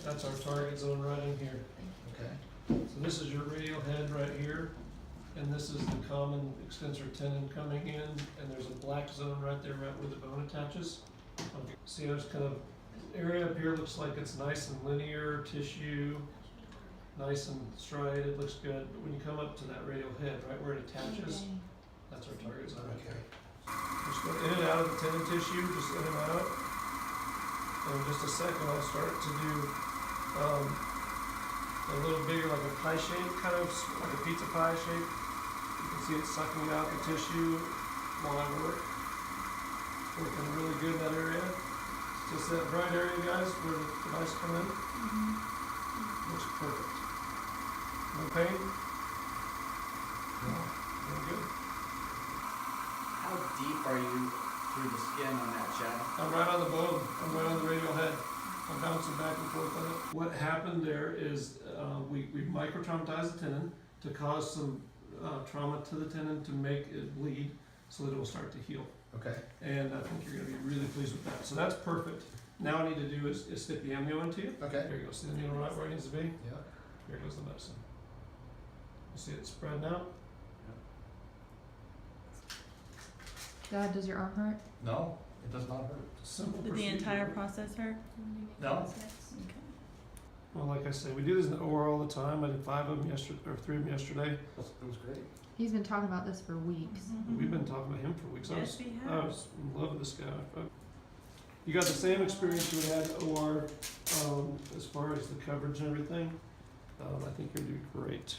That's our target zone right in here. Okay. So this is your radial head right here, and this is the common extensor tendon coming in, and there's a black zone right there, right where the bone attaches. Okay. See, there's kind of, area up here looks like it's nice and linear tissue, nice and striated, looks good, but when you come up to that radial head, right where it attaches, that's our target zone. Okay. Just go in and out of the tendon tissue, just in and out. And in just a second, I'll start to do a little bigger, like a pie shape, kind of like a pizza pie shape. You can see it sucking out the tissue while I work. It's working really good in that area. It's just that bright area, guys, where the device come in. Looks perfect. No pain? No. Very good. How deep are you through the skin on that, Chad? I'm right on the bone. I'm right on the radial head. I'm bouncing back and forth on it. What happened there is we micro-traumatized the tendon to cause some trauma to the tendon to make it bleed so that it will start to heal. Okay. And I think you're going to be really pleased with that. So that's perfect. Now what I need to do is stick the amnio into you. Okay. There you go. See the needle right where it needs to be? Yeah. Here goes the medicine. You see it spreading out? Dad, does your arm hurt? No, it does not hurt. Simple Did the procedure. entire process hurt? No. Okay. Well, like I say, we do this in the OR all the time. I did 5 of them yesterday, or 3 of them yesterday. It was great. He's been talking about this for weeks. We've been talking about him for weeks. Yes, we I have. was in love with this guy. You got the same experience you had at OR as far as the coverage and everything. I think you're gonna do great.